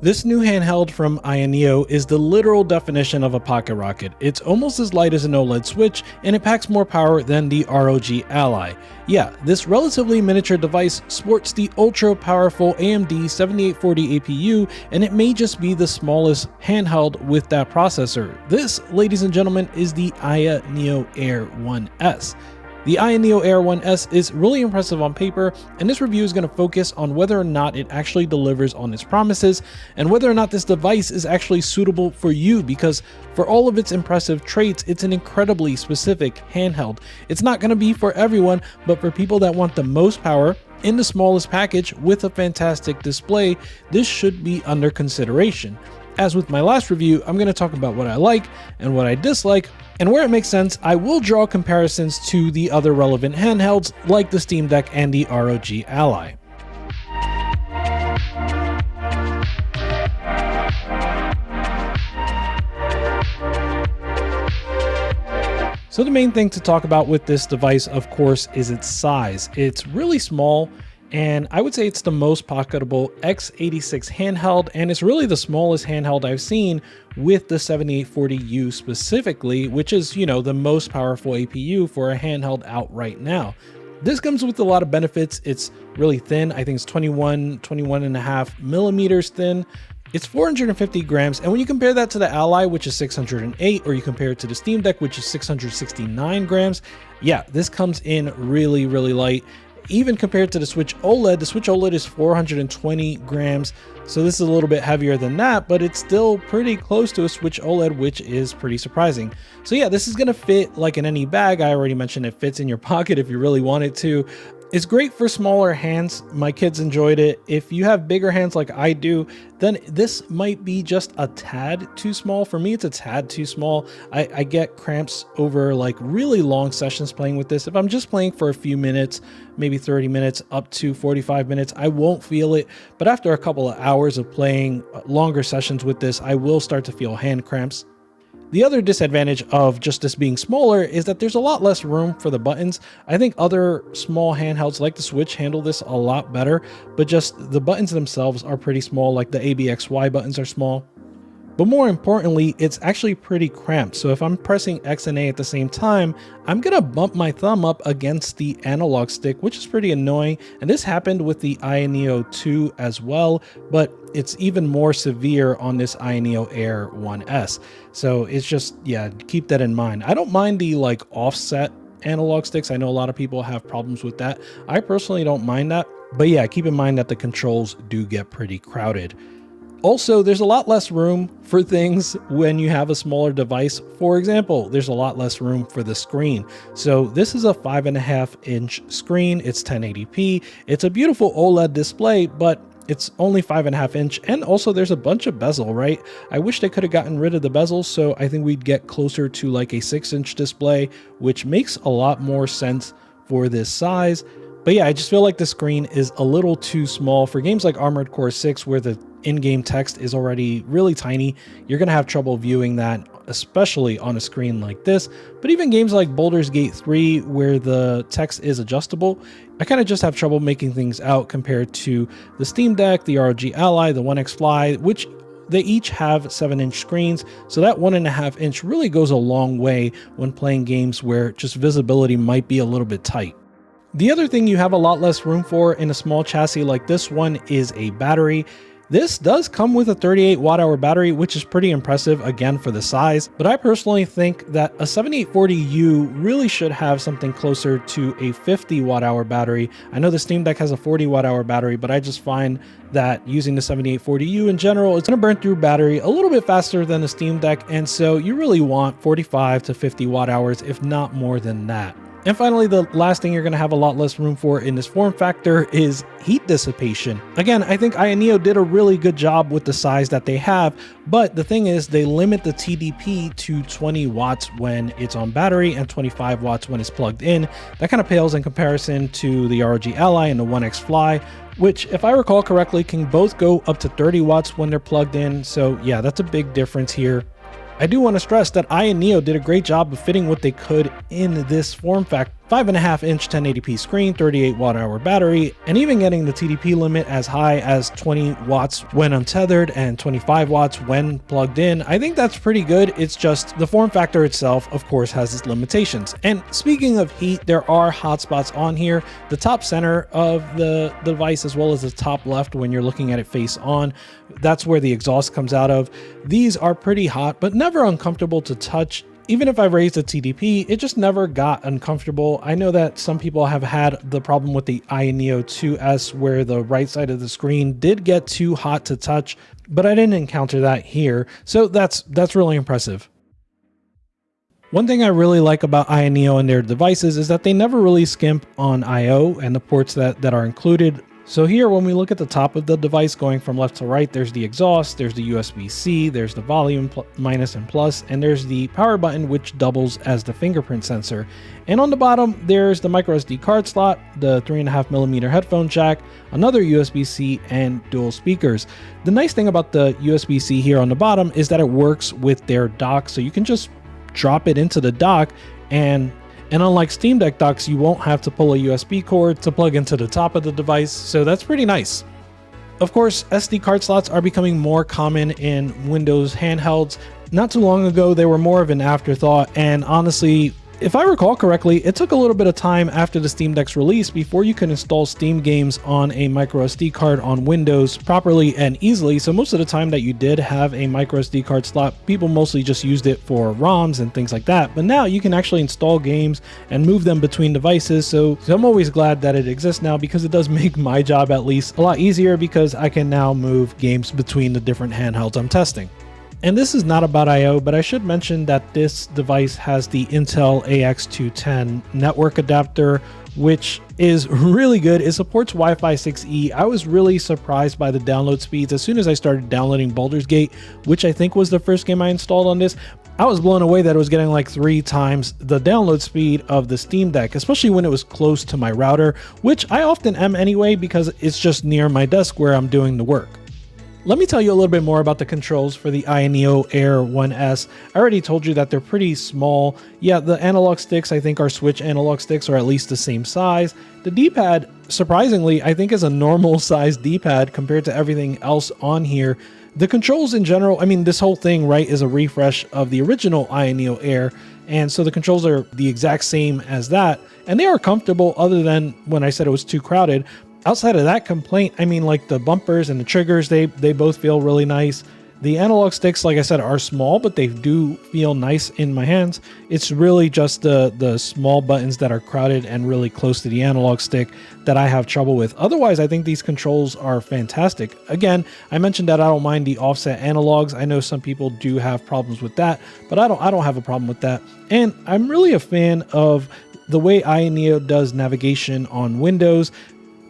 This new handheld from AYANEO is the literal definition of a pocket rocket. It's almost as light as an OLED Switch, and it packs more power than the ROG Ally. Yeah, this relatively miniature device sports the ultra-powerful AMD 7840 APU, and it may just be the smallest handheld with that processor. This, ladies and gentlemen, is the AYANEO Air 1S. The AYANEO Air 1S is really impressive on paper, and this review is going to focus on whether or not it actually delivers on its promises and whether or not this device is actually suitable for you, because for all of its impressive traits, it's an incredibly specific handheld. It's not going to be for everyone, but for people that want the most power in the smallest package with a fantastic display, this should be under consideration. As with my last review, I'm going to talk about what I like and what I dislike, and where it makes sense, I will draw comparisons to the other relevant handhelds like the Steam Deck and the ROG Ally. So the main thing to talk about with this device, of course, is its size. It's really small, and I would say it's the most pocketable x86 handheld, and it's really the smallest handheld I've seen with the 7840U specifically, which is, the most powerful APU for a handheld out right now. This comes with a lot of benefits. It's really thin. I think it's 21 and a half millimeters thin. It's 450 grams, and when you compare that to the Ally, which is 608, or you compare it to the Steam Deck, which is 669 grams, yeah, this comes in really, really light. Even compared to the Switch OLED is 420 grams, so this is a little bit heavier than that, but it's still pretty close to a Switch OLED, which is pretty surprising. So yeah, this is gonna fit like in any bag. I already mentioned it fits in your pocket if you really want it to. It's great for smaller hands. My kids enjoyed it. If you have bigger hands like I do, then this might be just a tad too small. For me, it's a tad too small. I get cramps over like really long sessions playing with this. If I'm just playing for a few minutes, maybe 30 minutes up to 45 minutes, I won't feel it. But after a couple of hours of playing longer sessions with this, I will start to feel hand cramps. The other disadvantage of just this being smaller is that there's a lot less room for the buttons. I think other small handhelds like the Switch handle this a lot better, but just the buttons themselves are pretty small, like the ABXY buttons are small. But more importantly, it's actually pretty cramped. So if I'm pressing X and A at the same time, I'm gonna bump my thumb up against the analog stick, which is pretty annoying. And this happened with the AYANEO 2 as well, but it's even more severe on this AYANEO Air 1S. So it's just, yeah, keep that in mind. I don't mind the like offset analog sticks. I know a lot of people have problems with that. I personally don't mind that, but yeah, keep in mind that the controls do get pretty crowded. Also, there's a lot less room for things when you have a smaller device. For example, there's a lot less room for the screen. So this is a 5.5-inch screen. It's 1080p. It's a beautiful OLED display, but it's only 5.5 inch. And also there's a bunch of bezel, right? I wish they could have gotten rid of the bezel. So I think we'd get closer to like a 6-inch display, which makes a lot more sense for this size. But yeah, I just feel like the screen is a little too small for games like Armored Core 6, where the in-game text is already really tiny. You're gonna have trouble viewing that, especially on a screen like this. But even games like Baldur's Gate 3, where the text is adjustable, I kind of just have trouble making things out compared to the Steam Deck, the ROG Ally, the One X Fly, which they each have 7-inch screens. So that 1.5 inch really goes a long way when playing games where just visibility might be a little bit tight. The other thing you have a lot less room for in a small chassis like this one is a battery. This does come with a 38 watt-hour battery, which is pretty impressive again for the size, but I personally think that a 7840U really should have something closer to a 50 watt-hour battery. I know the Steam Deck has a 40 watt-hour battery, but I just find that using the 7840U in general, it's going to burn through battery a little bit faster than the Steam Deck, and so you really want 45 to 50 watt-hours, if not more than that. And finally, the last thing you're going to have a lot less room for in this form factor is heat dissipation. Again, I think AYANEO did a really good job with the size that they have, but the thing is they limit the TDP to 20 watts when it's on battery and 25 watts when it's plugged in. That kind of pales in comparison to the ROG Ally and the One X Fly, which, if I recall correctly, can both go up to 30 watts when they're plugged in. So yeah, that's a big difference here. I do want to stress that AYANEO did a great job of fitting what they could in this form factor. 5.5-inch 1080p screen, 38 watt-hour battery, and even getting the TDP limit as high as 20 watts when untethered and 25 watts when plugged in. I think that's pretty good. It's just the form factor itself, of course, has its limitations. And speaking of heat, there are hotspots on here. The top center of the device, as well as the top left when you're looking at it face on, that's where the exhaust comes out of. These are pretty hot, but never uncomfortable to touch. Even if I raised the TDP, it just never got uncomfortable. I know that some people have had the problem with the AYANEO 2S where the right side of the screen did get too hot to touch, but I didn't encounter that here. So that's really impressive. One thing I really like about AYANEO and their devices is that they never really skimp on I/O and the ports that are included. So here, when we look at the top of the device going from left to right, there's the exhaust, there's the USB-C, there's the volume minus and plus, and there's the power button, which doubles as the fingerprint sensor. And on the bottom, there's the micro SD card slot, the 3.5mm headphone jack, another USB-C, and dual speakers. The nice thing about the USB-C here on the bottom is that it works with their dock, so you can just drop it into the dock, and unlike Steam Deck docks, you won't have to pull a USB cord to plug into the top of the device, so that's pretty nice. Of course, SD card slots are becoming more common in Windows handhelds. Not too long ago, they were more of an afterthought, and honestly, if I recall correctly, it took a little bit of time after the Steam Deck's release before you could install Steam games on a micro SD card on Windows properly and easily. So most of the time that you did have a micro SD card slot, people mostly just used it for ROMs and things like that. But now you can actually install games and move them between devices. So I'm always glad that it exists now, because it does make my job at least a lot easier, because I can now move games between the different handhelds I'm testing. And this is not about I/O, but I should mention that this device has the Intel AX210 network adapter, which is really good. It supports Wi-Fi 6E. I was really surprised by the download speeds. As soon as I started downloading Baldur's Gate, which I think was the first game I installed on this, I was blown away that it was getting like 3 times the download speed of the Steam Deck, especially when it was close to my router, which I often am anyway, because it's just near my desk where I'm doing the work. Let me tell you a little bit more about the controls for the AYANEO Air 1S. I already told you that they're pretty small. Yeah, the analog sticks I think are Switch analog sticks, or at least the same size. The D-pad, surprisingly, I think is a normal size D-pad compared to everything else on here. The controls in general, I mean, this whole thing, right, is a refresh of the original AYANEO Air, and so the controls are the exact same as that, and they are comfortable other than when I said it was too crowded. Outside of that complaint, I mean, like the bumpers and the triggers, they both feel really nice. The analog sticks, like I said, are small, but they do feel nice in my hands. It's really just the small buttons that are crowded and really close to the analog stick that I have trouble with. Otherwise, I think these controls are fantastic. Again, I mentioned that I don't mind the offset analogs. I know some people do have problems with that, but I don't have a problem with that. And I'm really a fan of the way AYANEO does navigation on Windows.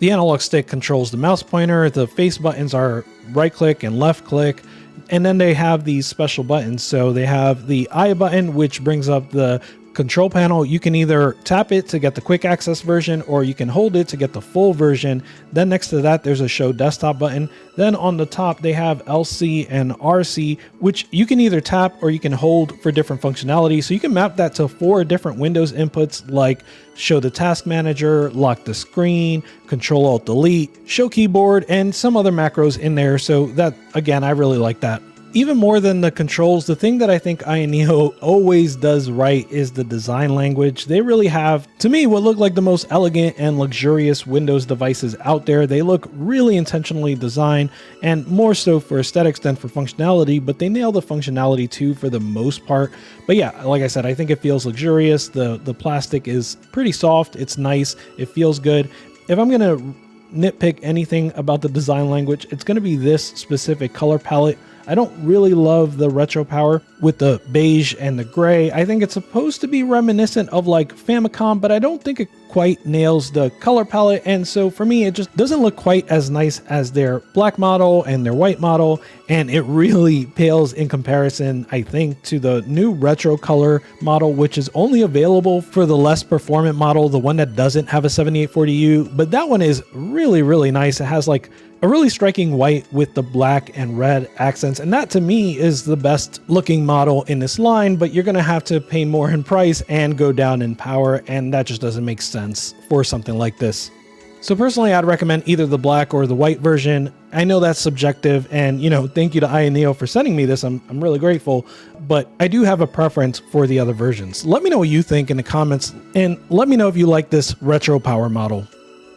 The analog stick controls the mouse pointer, the face buttons are right click and left click, and then they have these special buttons. So they have the I button, which brings up the control panel. You can either tap it to get the quick access version, or you can hold it to get the full version. Then next to that, there's a show desktop button. Then on the top, they have LC and RC, which you can either tap or you can hold for different functionality. So you can map that to 4 different Windows inputs, like show the task manager, lock the screen, Control Alt Delete, show keyboard, and some other macros in there. So that, again, I really like that. Even more than the controls, the thing that I think AYANEO always does right is the design language. They really have, to me, what look like the most elegant and luxurious Windows devices out there. They look really intentionally designed, and more so for aesthetics than for functionality, but they nail the functionality too for the most part. But yeah, like I said, I think it feels luxurious. The plastic is pretty soft. It's nice. It feels good. If I'm going to nitpick anything about the design language, it's going to be this specific color palette. I don't really love the retro power with the beige and the gray. I think it's supposed to be reminiscent of like Famicom, but I don't think it quite nails the color palette. And so for me, it just doesn't look quite as nice as their black model and their white model. And it really pales in comparison, I think, to the new retro color model, which is only available for the less performant model, the one that doesn't have a 7840U. But that one is really, really nice. It has like a really striking white with the black and red accents. And that to me is the best looking model in this line, but you're gonna have to pay more in price and go down in power, and that just doesn't make sense for something like this. So personally, I'd recommend either the black or the white version. I know that's subjective, and thank you to AYANEO for sending me this. I'm really grateful, but I do have a preference for the other versions. Let me know what you think in the comments, and let me know if you like this retro power model.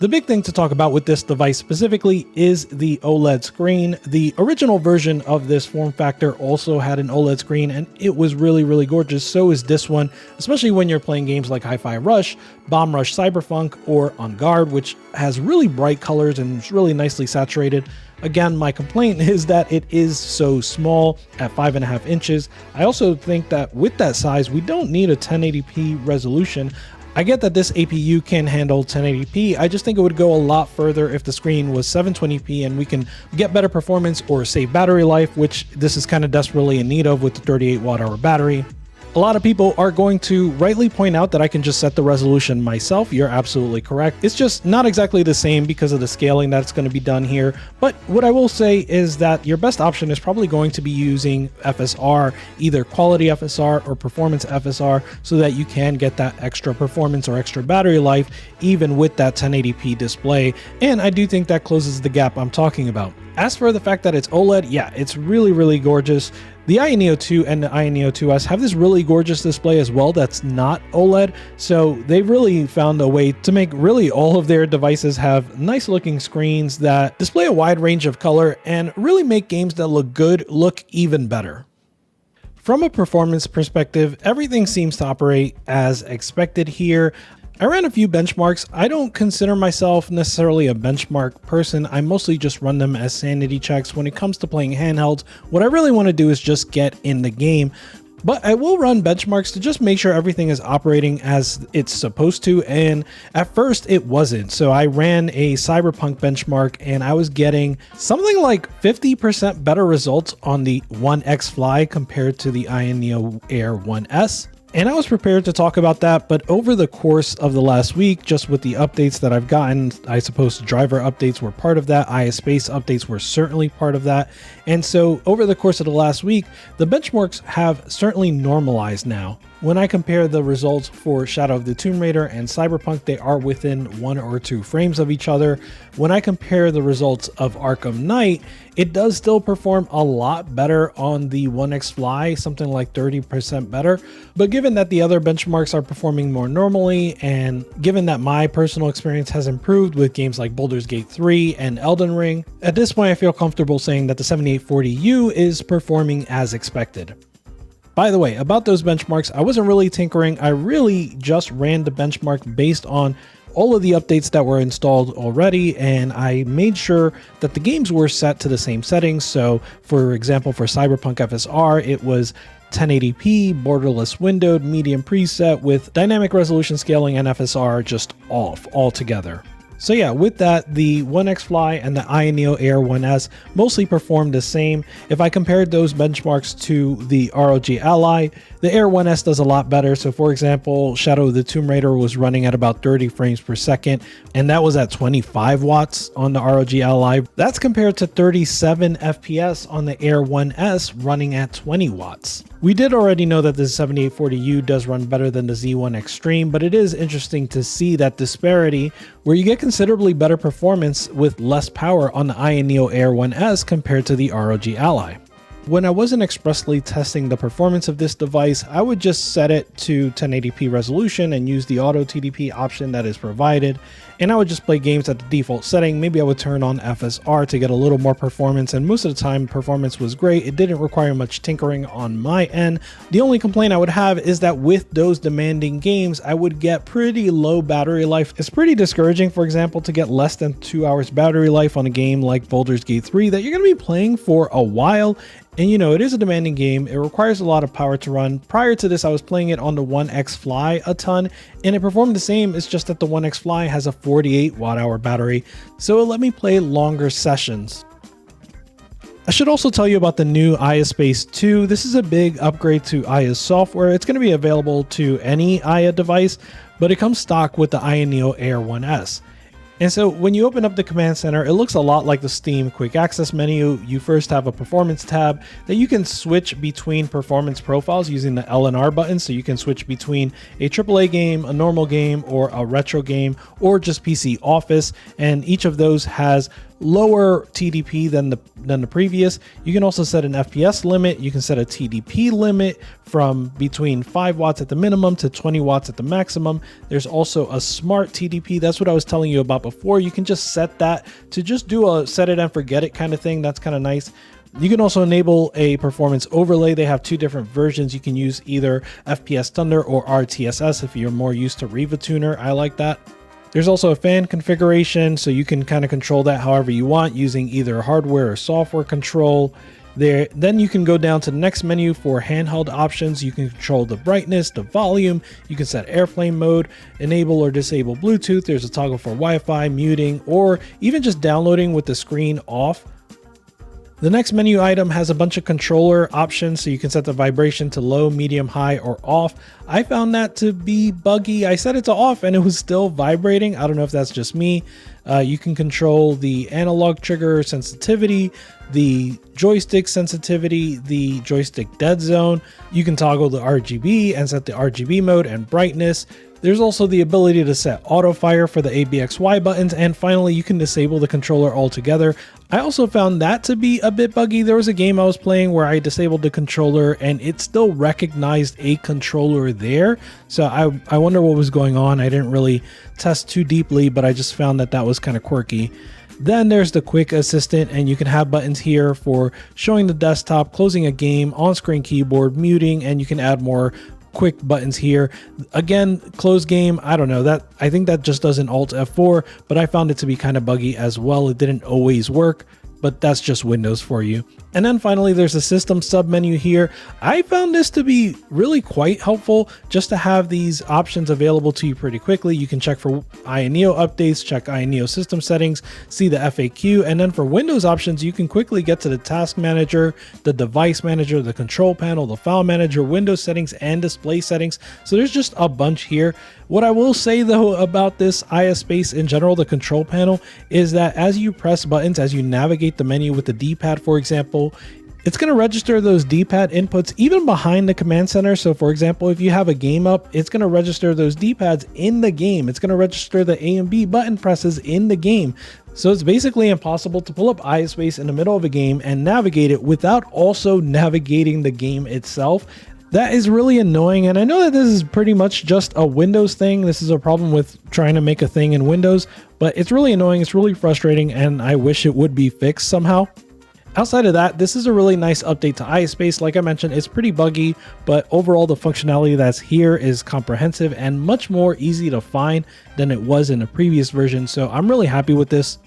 The big thing to talk about with this device specifically is the OLED screen. The original version of this form factor also had an OLED screen, and it was really, really gorgeous. So is this one, especially when you're playing games like Hi-Fi Rush, Bomb Rush Cyberpunk, or On Guard, which has really bright colors and is really nicely saturated. Again, my complaint is that it is so small at 5.5 inches. I also think that with that size, we don't need a 1080p resolution. I get that this APU can handle 1080p, I just think it would go a lot further if the screen was 720p and we can get better performance or save battery life, which this is kind of desperately in need of with the 38 watt-hour battery. A lot of people are going to rightly point out that I can just set the resolution myself. You're absolutely correct. It's just not exactly the same because of the scaling that's going to be done here. But what I will say is that your best option is probably going to be using FSR, either quality FSR or performance FSR, so that you can get that extra performance or extra battery life even with that 1080p display. And I do think that closes the gap I'm talking about. As for the fact that it's OLED, yeah, it's really, really gorgeous. The AYANEO 2 and the AYANEO 2S have this really gorgeous display as well that's not OLED, so they've really found a way to make really all of their devices have nice looking screens that display a wide range of color and really make games that look good look even better. From a performance perspective, everything seems to operate as expected here. I ran a few benchmarks. I don't consider myself necessarily a benchmark person. I mostly just run them as sanity checks. When it comes to playing handhelds, what I really want to do is just get in the game. But I will run benchmarks to just make sure everything is operating as it's supposed to, and at first it wasn't. So I ran a Cyberpunk benchmark and I was getting something like 50% better results on the One X Fly compared to the AYANEO Air 1S. And I was prepared to talk about that, but over the course of the last week, just with the updates that I've gotten, I suppose driver updates were part of that, AYASpace updates were certainly part of that. And so over the course of the last week, the benchmarks have certainly normalized now. When I compare the results for Shadow of the Tomb Raider and Cyberpunk, they are within 1 or 2 frames of each other. When I compare the results of Arkham Knight, it does still perform a lot better on the One X Fly, something like 30% better. But given that the other benchmarks are performing more normally, and given that my personal experience has improved with games like Baldur's Gate 3 and Elden Ring, at this point I feel comfortable saying that the 7840U is performing as expected. By the way, about those benchmarks, I wasn't really tinkering. I really just ran the benchmark based on all of the updates that were installed already, and I made sure that the games were set to the same settings. So for example, for Cyberpunk FSR, it was 1080p, borderless windowed, medium preset with dynamic resolution scaling and FSR just off altogether. So yeah, with that, the One X Fly and the AYANEO Air 1S mostly performed the same. If I compared those benchmarks to the ROG Ally, the Air 1S does a lot better. So for example, Shadow of the Tomb Raider was running at about 30 frames per second, and that was at 25 watts on the ROG Ally. That's compared to 37 FPS on the Air 1S running at 20 watts. We did already know that the 7840U does run better than the Z1 Extreme, but it is interesting to see that disparity where you get considerably better performance with less power on the AYANEO Air 1S compared to the ROG Ally. When I wasn't expressly testing the performance of this device, I would just set it to 1080p resolution and use the auto TDP option that is provided, and I would just play games at the default setting. Maybe I would turn on FSR to get a little more performance, and most of the time performance was great. It didn't require much tinkering on my end. The only complaint I would have is that with those demanding games, I would get pretty low battery life. It's pretty discouraging, for example, to get less than 2 hours battery life on a game like Baldur's Gate 3 that you're going to be playing for a while. And you know, it is a demanding game. It requires a lot of power to run. Prior to this, I was playing it on the One X Fly a ton, and it performed the same. It's just that the One X Fly has a 48 watt-hour battery, so it let me play longer sessions. I should also tell you about the new AYASpace 2. This is a big upgrade to AYA's software. It's going to be available to any AYA device, but it comes stock with the AYANEO Air 1S. And so when you open up the command center, it looks a lot like the Steam quick access menu. You first have a performance tab that you can switch between performance profiles using the L and R buttons. So you can switch between a AAA game, a normal game, or a retro game, or just PC Office. And each of those has lower TDP than the previous. You can also set an FPS limit. You can set a TDP limit from between 5 watts at the minimum to 20 watts at the maximum. There's also a smart TDP. That's what I was telling you about before. You can just set that to just do a set it and forget it kind of thing. That's kind of nice. You can also enable a performance overlay. They have 2 different versions. You can use either FPS Thunder or RTSS if you're more used to Riva Tuner. I like that. There's also a fan configuration, so you can kind of control that however you want using either hardware or software control. Then you can go down to the next menu for handheld options. You can control the brightness, the volume. You can set airplane mode, enable or disable Bluetooth. There's a toggle for Wi-Fi, muting, or even just downloading with the screen off. The next menu item has a bunch of controller options, so you can set the vibration to low, medium, high, or off. I found that to be buggy. I set it to off and it was still vibrating. I don't know if that's just me. You can control the analog trigger sensitivity, the joystick sensitivity, the joystick dead zone. You can toggle the RGB and set the RGB mode and brightness. There's also the ability to set auto fire for the ABXY buttons, and finally you can disable the controller altogether. I also found that to be a bit buggy. There was a game I was playing where I disabled the controller and it still recognized a controller there. So I wonder what was going on. I didn't really test too deeply, but I just found that that was kind of quirky. Then there's the quick assistant, and you can have buttons here for showing the desktop, closing a game, on-screen keyboard, muting, and you can add more quick buttons here. Again, close game, I don't know, that I think that just does an Alt F4, but I found it to be kind of buggy as well. It didn't always work, but that's just Windows for you. And then finally, there's a system sub menu here. I found this to be really quite helpful just to have these options available to you pretty quickly. You can check for AYANEO updates, check AYANEO system settings, see the FAQ, and then for Windows options, you can quickly get to the task manager, the device manager, the control panel, the file manager, Windows settings, and display settings. So there's just a bunch here. What I will say though about this AYASpace in general, the control panel, is that as you press buttons, as you navigate the menu with the D-pad, for example, it's going to register those D-pad inputs even behind the command center. So for example, if you have a game up, it's going to register those D-pads in the game. It's going to register the A and B button presses in the game. So it's basically impossible to pull up AYASpace in the middle of a game and navigate it without also navigating the game itself. That is really annoying, and I know that this is pretty much just a Windows thing. This is a problem with trying to make a thing in Windows, but it's really annoying, it's really frustrating, and I wish it would be fixed somehow. Outside of that, this is a really nice update to AYASpace. Like I mentioned, it's pretty buggy, but overall the functionality that's here is comprehensive and much more easy to find than it was in the previous version, so I'm really happy with this.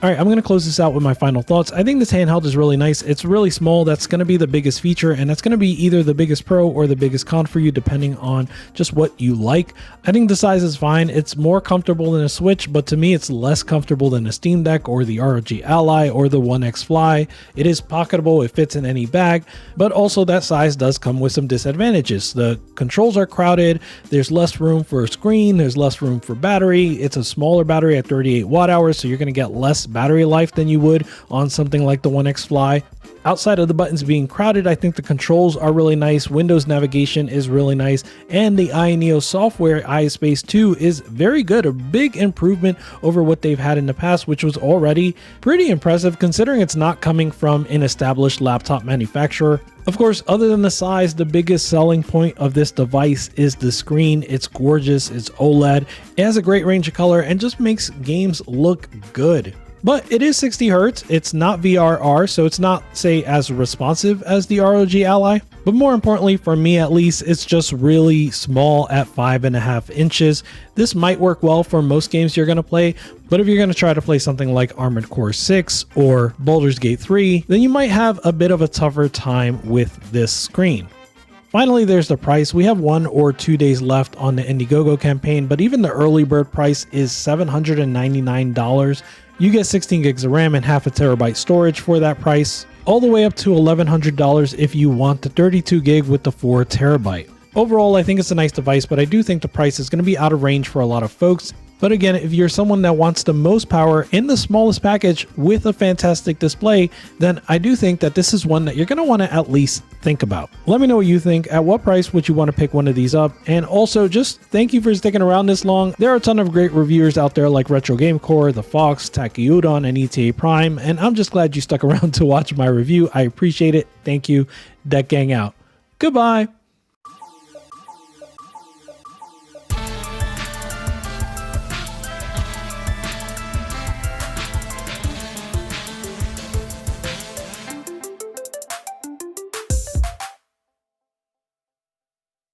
All right, I'm going to close this out with my final thoughts. I think this handheld is really nice. It's really small. That's going to be the biggest feature, and that's going to be either the biggest pro or the biggest con for you, depending on just what you like. I think the size is fine. It's more comfortable than a Switch, but to me, it's less comfortable than a Steam Deck or the ROG Ally or the One X Fly. It is pocketable. It fits in any bag, but also that size does come with some disadvantages. The controls are crowded. There's less room for a screen. There's less room for battery. It's a smaller battery at 38 watt hours, so you're going to get less battery life than you would on something like the One X Fly. Outside of the buttons being crowded, I think the controls are really nice. Windows navigation is really nice, and the AYANEO software, AYASpace 2, is very good. A big improvement over what they've had in the past, which was already pretty impressive considering it's not coming from an established laptop manufacturer. Of course, other than the size, the biggest selling point of this device is the screen. It's gorgeous, it's OLED, it has a great range of color, and just makes games look good. But it is 60 Hz, it's not VRR, so it's not, say, as responsive as the ROG Ally. But more importantly, for me at least, it's just really small at 5.5 inches. This might work well for most games you're going to play, but if you're going to try to play something like Armored Core 6 or Baldur's Gate 3, then you might have a bit of a tougher time with this screen. Finally, there's the price. We have 1 or 2 days left on the Indiegogo campaign, but even the early bird price is $799. You get 16 gigs of RAM and half a terabyte storage for that price, all the way up to $1,100 if you want the 32 gig with the 4 terabyte. Overall, I think it's a nice device, but I do think the price is going to be out of range for a lot of folks. But again, if you're someone that wants the most power in the smallest package with a fantastic display, then I do think that this is one that you're going to want to at least think about. Let me know what you think. At what price would you want to pick one of these up? And also, just thank you for sticking around this long. There are a ton of great reviewers out there like Retro Game Core, The Fox, Taki Udon, and ETA Prime, and I'm just glad you stuck around to watch my review. I appreciate it. Thank you. Deck Gang out. Goodbye.